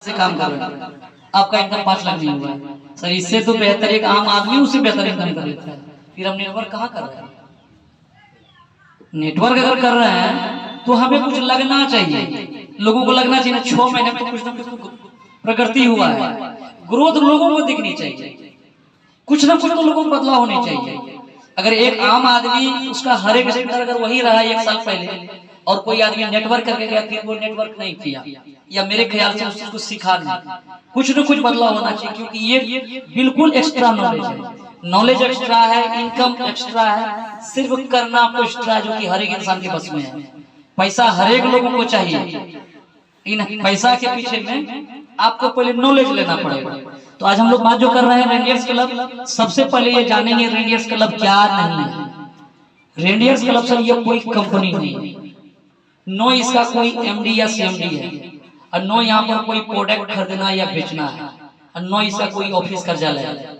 से काम कर रहे हैं, आपका इनकम 5 लाख नहीं हुआ है सर। इससे तो बेहतर एक आम आदमी उससे बेहतर इनकम कर लेता है। फिर हम नेटवर्क कहाँ कर रहे हैं? नेटवर्क अगर कर रहे हैं तो हमें कुछ लगना चाहिए, लोगों को लगना चाहिए 6 महीने में कुछ ना कुछ प्रगति हुआ है, ग्रोथ लोगों को दिखनी चाहिए, कुछ ना कुछ तो लोगों को बदलाव होने चाहिए। अगर एक आम आदमी उसका हर एक सेक्टर अगर वही रहा 1 साल पहले और कोई आदमी नेटवर्क करके गया फिर वो नेटवर्क नहीं किया, या मेरे ख्याल से उसको सिखा नहीं, कुछ न कुछ बदलाव होना चाहिए। क्योंकि ये बिल्कुल एक्स्ट्रा नॉलेज है, नॉलेज एक्स्ट्रा है, इनकम एक्स्ट्रा है, सिर्फ करना आपको एक्स्ट्रा है, जो कि हर एक इंसान के बस में है। पैसा हर एक लोगों को चाहिए, इन पैसा के पीछे में आपको पहले नॉलेज लेना पड़ेगा। तो आज हम लोग बात जो कर रहे हैं रेंडियर्स क्लब, सबसे पहले ये जानेंगे रेंडियर्स क्लब क्या नहीं है। रेंडियर्स क्लब सर ये कोई कंपनी नहीं है, नो इसका कोई एमडी या सीएमडी है, और नो यहाँ पर कोई प्रोडक्ट खरीदना या बेचना है, और नो इसका कोई ऑफिस कार्यालय है,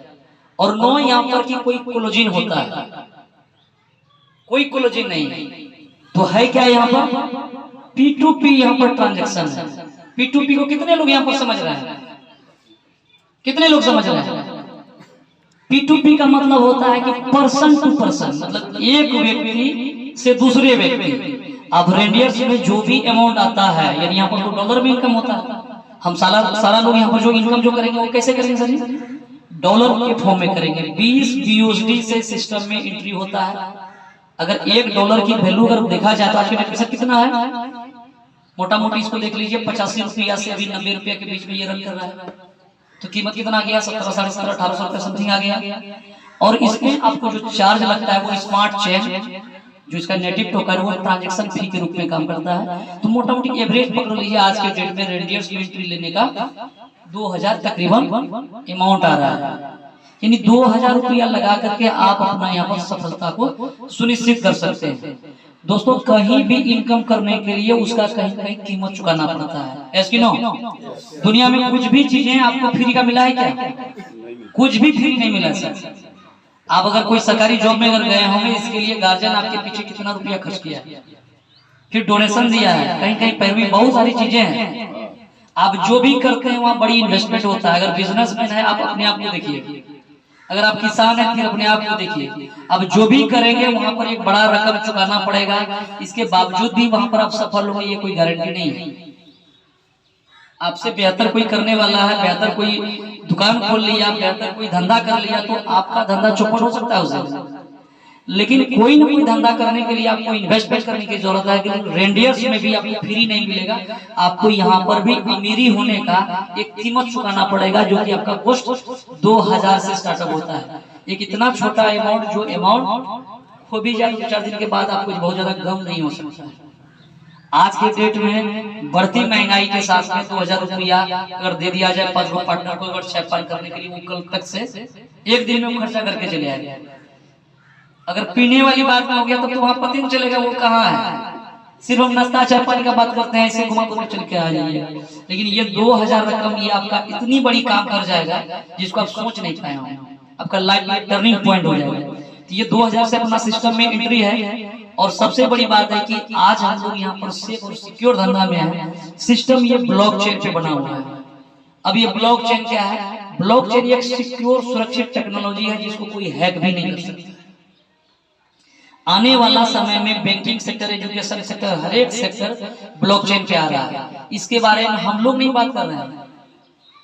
और नो यहाँ पर की कोई क्लोजिंग होता है, कोई क्लोजिंग नहीं है। तो है क्या यहाँ पर? P2P यहाँ पर ट्रांजैक्शन है। P2P को कितने लोग यहाँ पर समझ रहे हैं? कितने लोग समझ रहे हैं? P2P का मतलब होता है कि पर्सन टू पर्सन, मतलब एक व्यक्ति से दूसरे व्यक्ति। अब रेंडियर्स में जो भी अमाउंट आता है, यानी यहाँ पर तो डॉलर में इनकम होता है, हम सारा लोग यहाँ पर जो इनकम जो करेंगे वो कैसे करेंगे सर? डॉलर के फॉर्म में करेंगे। 20 BUSD से सिस्टम में एंट्री होता है। अगर $1 की वैल्यू अगर देखा जाए तो आज के डेट में कितना है? मोटा मोटी इसको देख लीजिए, 85 रुपया से अभी 90 रुपया के बीच में ये रन कर रहा है। तो कीमत कितना आ गया? 17, 17.5, 1800 रुपये समथिंग आ गया। और इसमें आपको जो चार्ज लगता है वो स्मार्ट चेन, जो इसका नेटिव टोकन वो ट्रांजैक्शन फी के रूप में काम करता है। तो मोटा मोटी एवरेज पकड़ लीजिए आज के डेट में रेंडियर्स में एंट्री लेने का 2000 तकरीबन अमाउंट आ रहा है, यानी 2000 रुपया लगा करके आप अपना यहाँ पर सफलता को सुनिश्चित कर सकते हैं। दोस्तों कहीं भी इनकम करने के लिए उसका कहीं कहीं कीमत चुकाना पड़ता है, ऐसा कि नो? दुनिया में कुछ भी चीजें आपको फ्री का मिला है क्या? कुछ भी फ्री नहीं मिला सर। आप अगर कोई सरकारी जॉब में अगर गए होंगे, इसके लिए गार्जियन आपके पीछे कितना रुपया खर्च किया, फिर डोनेशन दिया है, कहीं कहीं पैरवी, बहुत सारी चीजें हैं। आप जो भी करते हैं वहाँ बड़ी इन्वेस्टमेंट होता है। अगर बिजनेसमैन है आप अपने आप को देखिए, अगर आप किसान है फिर अपने आप को देखिए। अब जो भी करेंगे वहां पर एक बड़ा रकम चुकाना पड़ेगा, इसके बावजूद भी वहां पर आप सफल हो ये कोई गारंटी नहीं है। आपसे बेहतर कोई करने वाला है, बेहतर कोई दुकान खोल लिया, बेहतर कोई धंधा कर लिया, तो आपका धंधा चौपट हो सकता है उससे। लेकिन कोई ना कोई धंधा करने के लिए आपको इन्वेस्टमेंट करने की जरूरत है। कि रेंडियर्स में भी आपको फ्री नहीं मिलेगा, आपको यहाँ पर भी अमीरी होने का एक कीमत चुकाना पड़ेगा, जो कि आपका कॉस्ट 2000 से स्टार्टअप होता है। एक इतना छोटा अमाउंट, जो अमाउंट खो भी जाए 2-4 दिन के बाद आपको बहुत ज्यादा गम नहीं हो सकता है। आज के डेट में बढ़ती महंगाई के साथ में 2000 रुपया अगर दे दिया जाए 5 गो पार्टनर को अगर चैपान करने के लिए, वो कल तक से एक दिन में खर्चा करके चले आएगा। अगर पीने वाली बात में हो गया तो वहां पता नहीं चलेगा वो कहाँ है। सिर्फ हम नाश्ता चाय पानी का बात करते हैं, ऐसे घुमा घुमा चल के आ जाइए। लेकिन ये 2000 रकम ये आपका इतनी बड़ी काम कर जाएगा जिसको आप सोच नहीं पाए होंगे, आपका लाइफ में टर्निंग पॉइंट हो जाएगा। तो ये 2000 से अपना सिस्टम में एंट्री है। और सबसे बड़ी बात है कि आज हम लोग यहाँ पर सेफ और सिक्योर धंधा में है। सिस्टम ये ब्लॉकचेन पे बना हुआ है। अब ये ब्लॉकचेन क्या है? ब्लॉकचेन एक सिक्योर सुरक्षित टेक्नोलॉजी है जिसको कोई हैक भी नहीं कर सकता। आने वाला समय में बैंकिंग सेक्टर, एजुकेशन सेक्टर, हर एक सेक्टर ब्लॉकचेन पे आ रहा है। इसके बारे में हम लोग नहीं बात कर रहे हैं।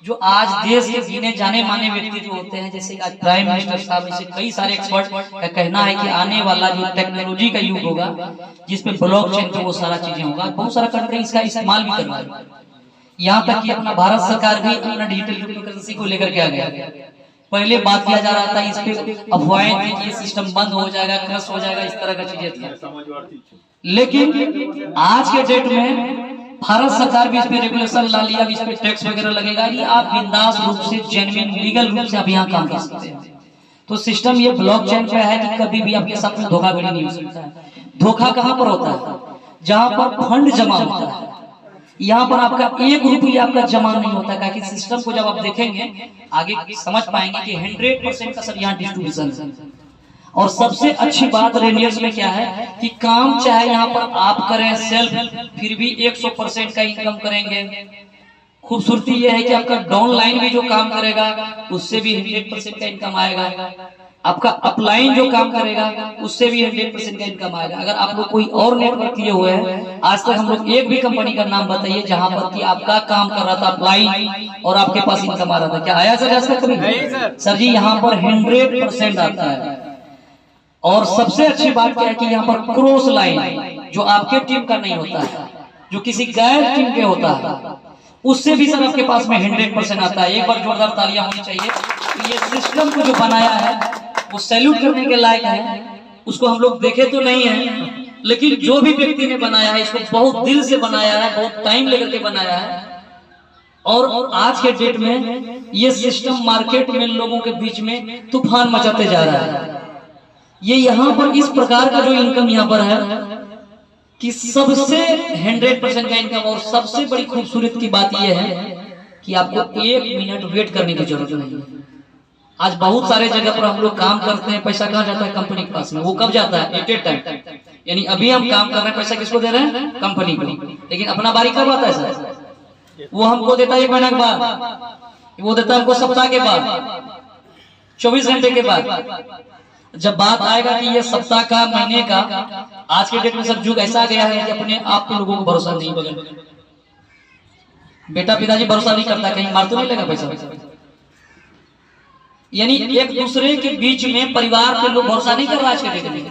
जो आज देश के गिने जाने माने व्यक्ति जो होते हैं, जैसे आज प्राइम मिनिस्टर साहब, जैसे कई सारे एक्सपर्ट का कहना है कि आने वाला जो टेक्नोलॉजी का युग होगा जिसमें ब्लॉकचेन पे वो सारा चीजें होगा। बहुत सारा कंट्री इसका इस्तेमाल भी कर रहा है। यहाँ तक कि अपना भारत सरकार भी अपना डिजिटल क्रिप्टोकरेंसी को लेकर के आ गया। पहले बात किया जा रहा था इस पे अफवाहें थी कि सिस्टम बंद हो जाएगा, क्रश हो जाएगा, इस तरह का चीजें थी। लेकिन आज के डेट में भारत सरकार भी इस पे रेगुलेशन ला लिया, इस पे टैक्स वगैरह लगेगा। ये आप बिंदास रूप से जेन्युइन लीगल रूप से आप यहाँ काम कर सकते हैं। तो सिस्टम ये ब्लॉकचेन पे है कि कभी भी आपके साथ में धोखाधड़ी नहीं हो सकता है। धोखा कहाँ पर होता है? जहां पर फंड जमा होता है। यहाँ पर आपका 1 रुपया आपका जमा नहीं होता है। कि सिस्टम को जब आप देखेंगे आगे समझ पाएंगे कि 100% का सर यहाँ डिस्ट्रीब्यूशन है। और सबसे अच्छी बात रेंडियर्स में क्या है कि काम चाहे यहाँ पर आप करें सेल्फ, फिर भी 100% का इनकम करेंगे। खूबसूरती यह है कि आपका डाउनलाइन भी जो काम करेगा उससे भी 100% का इनकम आएगा, आपका अपलाइन जो काम करेगा उससे भी 100% का इनकम आएगा। अगर आप लोग कोई और नेटवर्क किए हुए हैं, आज तक हम लोग एक भी कंपनी का नाम बताइए जहां पर कि आपका काम कर रहा था अपलाइन और आपके पास इनकम आ रहा था, क्या आया सर आज तक कभी? सर जी यहाँ पर 100% आता है। और सबसे अच्छी बात क्या है कि यहाँ पर क्रॉस लाइन जो आपके टीम का नहीं होता है, जो किसी गैर टीम के होता है, उससे भी सर आपके पास में 100% आता है। एक बार जोरदार तालियां होनी चाहिए। ये सिस्टम को जो बनाया है वो सैल्यूट करने के लायक है। उसको हम लोग देखे तो नहीं है, लेकिन जो भी व्यक्ति ने बनाया है इसको बहुत दिल से बनाया है, बहुत टाइम लेकर के बनाया है। और आज के डेट में ये सिस्टम मार्केट में लोगों के बीच में तूफान मचाते जा रहा है। ये यहाँ पर इस प्रकार का जो इनकम यहाँ पर है कि सबसे 100% का इनकम। और सबसे बड़ी खूबसूरत की बात यह है कि आपको 1 मिनट वेट करने की जरूरत नहीं है। आज बहुत सारे जगह पर हम लोग काम करते हैं, पैसा कहाँ जाता है? कंपनी के पास में। वो कब जाता है? At a time. यानी अभी हम काम कर रहे हैं, पैसा किसको दे रहे हैं? कंपनी को। लेकिन अपना बारी कब आता है सर? वो हमको देता है 1 महीने के बाद, वो देता है हमको सप्ताह के बाद, 24 घंटे के बाद। जब बात आएगा कि ये सप्ताह का, महीने का, आज के डेट में सब युग ऐसा गया है कि अपने आप को लोगों को भरोसा नहीं। बगल बेटा पिताजी भरोसा नहीं करता, कहीं मार तो नहीं लगा पैसा। यानी एक दूसरे के बीच में परिवार के लोग भरोसा नहीं कर रहा आज के डेट में।